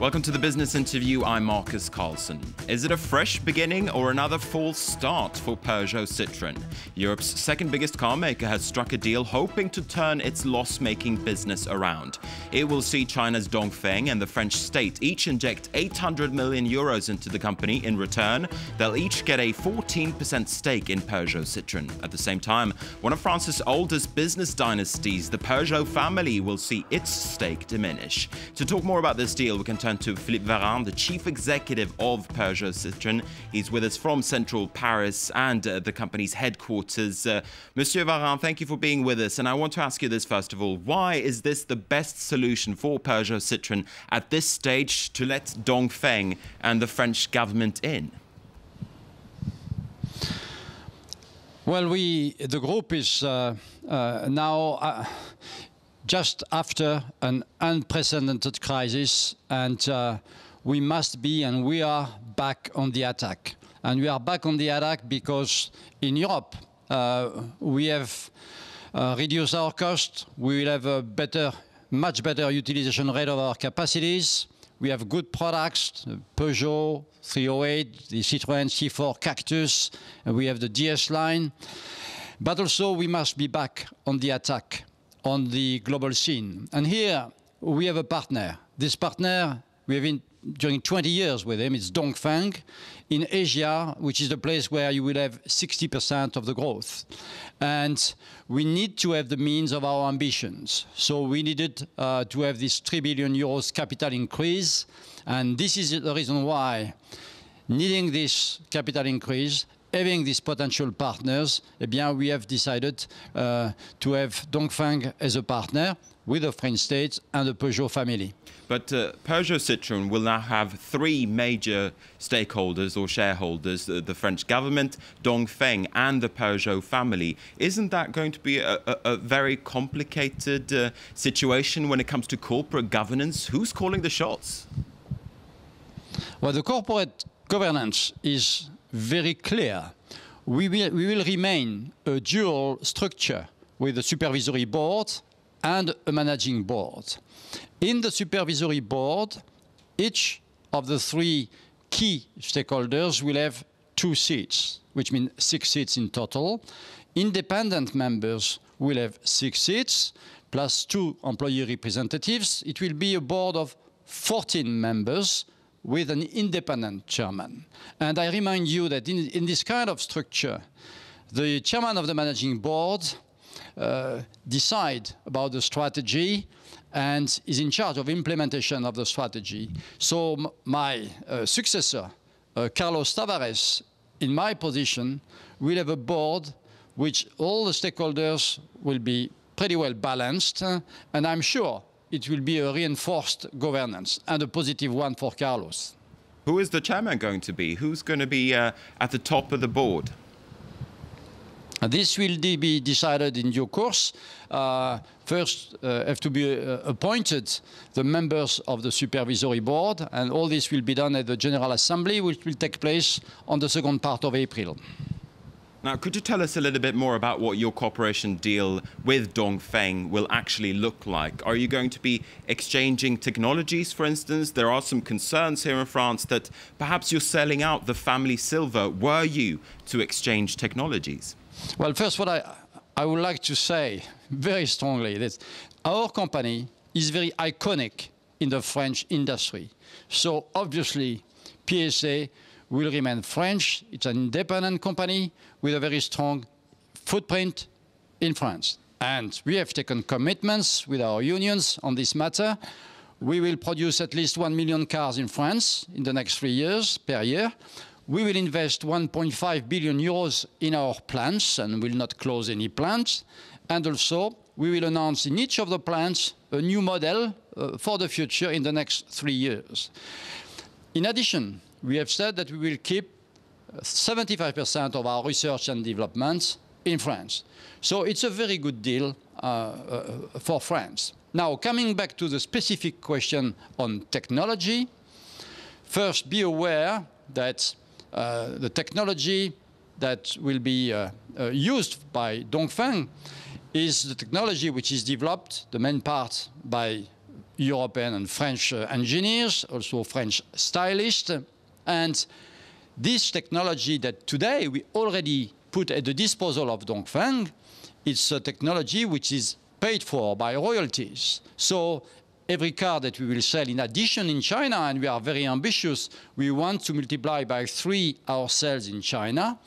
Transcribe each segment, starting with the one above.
Welcome to the business interview. I'm Markus Karlsson. Is it a fresh beginning or another false start for Peugeot Citroën? Europe's second biggest car maker has struck a deal hoping to turn its loss-making business around. It will see China's Dongfeng and the French state each inject 800 million euros into the company. In return, they'll each get a 14% stake in Peugeot Citroën. At the same time, one of France's oldest business dynasties, the Peugeot family, will see its stake diminish. To talk more about this deal, we can turn to Philippe Varin, the chief executive of Peugeot Citroën. He's with us from central Paris and the company's headquarters. Monsieur Varin, thank you for being with us. And I want to ask you this first of all. Why is this the best solution for Peugeot Citroën at this stage to let Dongfeng and the French government in? Well, the group is now just after an unprecedented crisis, and we must be and we are back on the attack. And we are back on the attack because in Europe we have reduced our cost. We will have a much better utilization rate of our capacities. We have good products, Peugeot 308, the Citroën C4 Cactus, and we have the DS line. But also we must be back on the attack on the global scene. And here we have a partner. This partner, we have been during 20 years with him. It's Dongfeng in Asia, which is the place where you will have 60% of the growth. And we need to have the means of our ambitions. So we needed to have this 3 billion euros capital increase. And this is the reason why, needing this capital increase, having these potential partners, we have decided to have Dongfeng as a partner with the French state and the Peugeot family. But Peugeot Citroën will now have three major stakeholders or shareholders, the French government, Dongfeng and the Peugeot family. Isn't that going to be a very complicated situation when it comes to corporate governance? Who's calling the shots? Well, the corporate governance is very clear. We will remain a dual structure with a supervisory board and a managing board. In the supervisory board, each of the three key stakeholders will have 2 seats, which means 6 seats in total. Independent members will have 6 seats, plus 2 employee representatives. It will be a board of 14 members with an independent chairman. And I remind you that in this kind of structure, the chairman of the managing board decides about the strategy and is in charge of implementation of the strategy. So my successor, Carlos Tavares, in my position, will have a board which all the stakeholders will be pretty well balanced, and I'm sure it will be a reinforced governance and a positive one for Carlos. Who is the chairman going to be? Who's going to be at the top of the board? This will be decided in due course. First, have to be appointed the members of the supervisory board, and all this will be done at the General Assembly, which will take place on the second part of April. Now, could you tell us a little bit more about what your cooperation deal with Dongfeng will actually look like? Are you going to be exchanging technologies, for instance? There are some concerns here in France that perhaps you're selling out the family silver. Were you to exchange technologies? Well, first, what I would like to say very strongly that our company is very iconic in the French industry. So obviously, PSA will remain French. It's an independent company with a very strong footprint in France. And we have taken commitments with our unions on this matter. We will produce at least 1 million cars in France in the next 3 years per year. We will invest 1.5 billion euros in our plants and will not close any plants. And also, we will announce in each of the plants a new model for the future in the next 3 years. In addition, we have said that we will keep 75% of our research and development in France. So it's a very good deal for France. Now, coming back to the specific question on technology, first be aware that the technology that will be used by Dongfeng is the technology which is developed, the main part, by European and French engineers, also French stylists. And this technology that today we already put at the disposal of Dongfeng, it's a technology which is paid for by royalties. So every car that we will sell in addition in China, and we are very ambitious, we want to multiply by 3 our sales in China.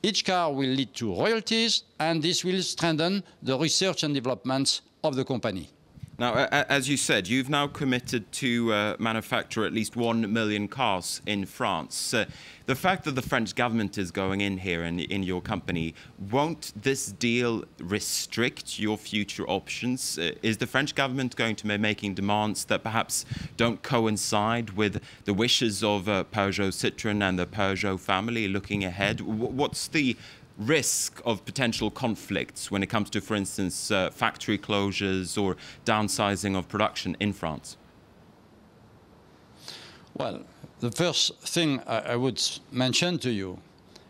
Each car will lead to royalties, and this will strengthen the research and development of the company. Now, as you said, you've now committed to manufacture at least 1 million cars in France. The fact that the French government is going in here in your company, won't this deal restrict your future options? Is the French government going to be making demands that perhaps don't coincide with the wishes of Peugeot Citroën and the Peugeot family looking ahead? What's the risk of potential conflicts when it comes to, for instance, factory closures or downsizing of production in France? Well, the first thing I would mention to you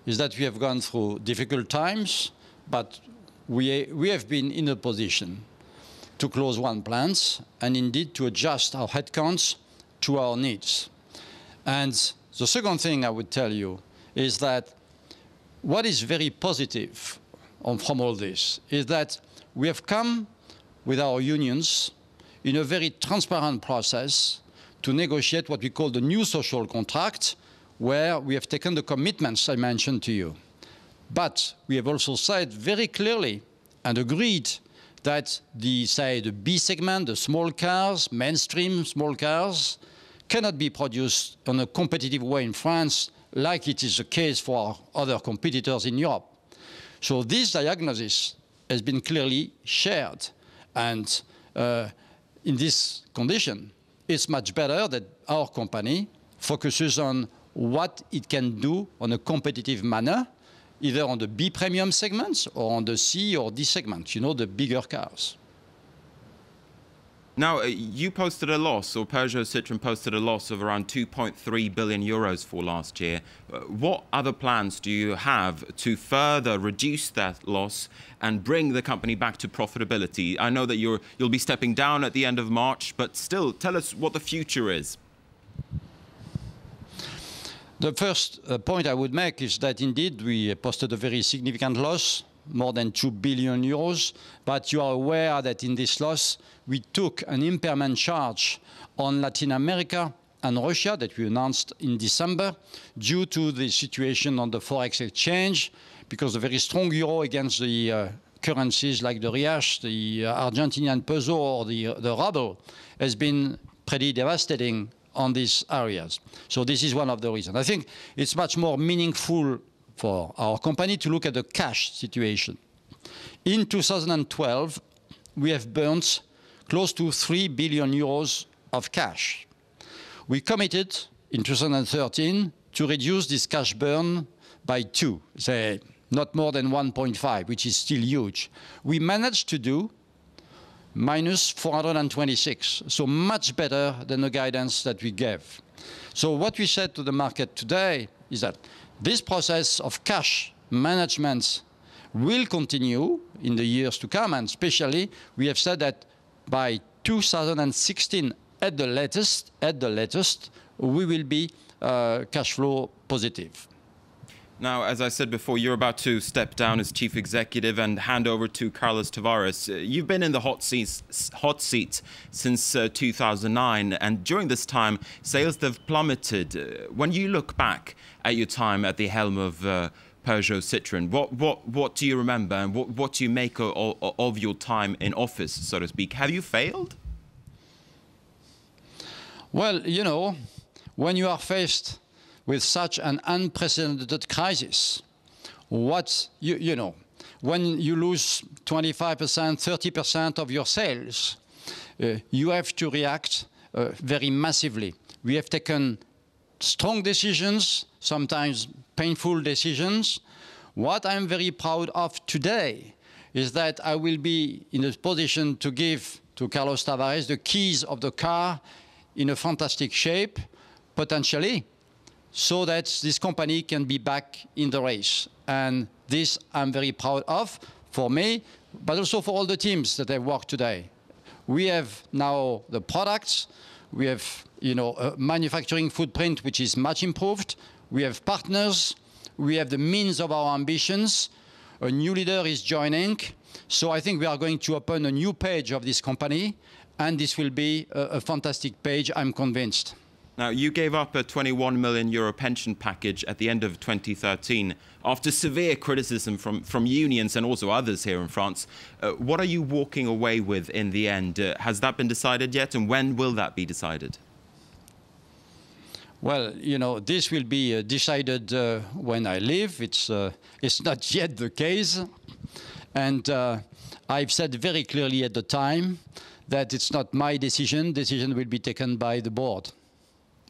is that we have gone through difficult times, but we have been in a position to close 1 plant and indeed to adjust our headcounts to our needs. And the second thing I would tell you is that what is very positive from all this is that we have come with our unions in a very transparent process to negotiate what we call the new social contract, where we have taken the commitments I mentioned to you. But we have also said very clearly and agreed that the B segment, the small cars, mainstream small cars, cannot be produced in a competitive way in France like it is the case for our other competitors in Europe. So this diagnosis has been clearly shared. And in this condition, it's much better that our company focuses on what it can do on a competitive manner, either on the B premium segments or on the C or D segments, you know, the bigger cars. Now, you posted a loss, or Peugeot Citroën posted a loss of around 2.3 billion euros for last year. What other plans do you have to further reduce that loss and bring the company back to profitability? I know that you'll be stepping down at the end of March, but still, tell us what the future is. The first point I would make is that indeed we posted a very significant loss, more than 2 billion euros, but you are aware that in this loss we took an impairment charge on Latin America and Russia that we announced in December due to the situation on the forex exchange, because the very strong euro against the currencies like the Riach, the Argentinian peso or the ruble has been pretty devastating on these areas. So this is one of the reasons. I think it's much more meaningful for our company to look at the cash situation. In 2012, we have burnt close to 3 billion euros of cash. We committed in 2013 to reduce this cash burn by 2, say not more than 1.5, which is still huge. We managed to do minus 426, so much better than the guidance that we gave. So what we said to the market today is that this process of cash management will continue in the years to come, and especially we have said that by 2016 at the latest, we will be cash flow positive. Now, as I said before, you're about to step down as chief executive and hand over to Carlos Tavares. You've been in the hot seat since 2009, and during this time, sales have plummeted. When you look back at your time at the helm of Peugeot Citroën, what do you remember, and what do you make of your time in office, so to speak? Have you failed? Well, you know, when you are faced with such an unprecedented crisis, you know, when you lose 25%, 30% of your sales, you have to react very massively. We have taken strong decisions, sometimes painful decisions. What I'm very proud of today is that I will be in a position to give to Carlos Tavares the keys of the car in a fantastic shape, potentially, so that this company can be back in the race. And this I'm very proud of, for me, but also for all the teams that have worked today. We have now the products. We have, a manufacturing footprint which is much improved. We have partners. We have the means of our ambitions. A new leader is joining. So I think we are going to open a new page of this company, and this will be a fantastic page, I'm convinced. Now, you gave up a 21 million euro pension package at the end of 2013 after severe criticism from unions and also others here in France. What are you walking away with in the end? Has that been decided yet, and when will that be decided? Well, this will be decided when I leave. It's not yet the case. And I've said very clearly at the time that it's not my decision. Decision will be taken by the board.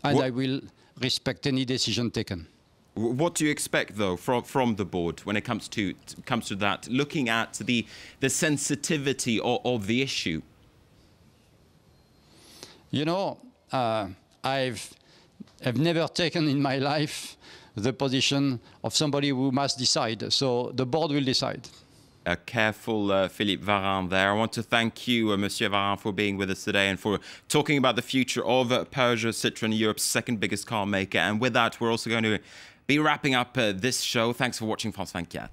And I will respect any decision taken. What do you expect, though, from the board when it comes to that, looking at the sensitivity of the issue? I've never taken in my life the position of somebody who must decide. So the board will decide. A careful Philippe Varin there. I want to thank you, Monsieur Varin, for being with us today and for talking about the future of Peugeot Citroën, Europe's second biggest car maker. And with that, we're also going to be wrapping up this show. Thanks for watching France 24.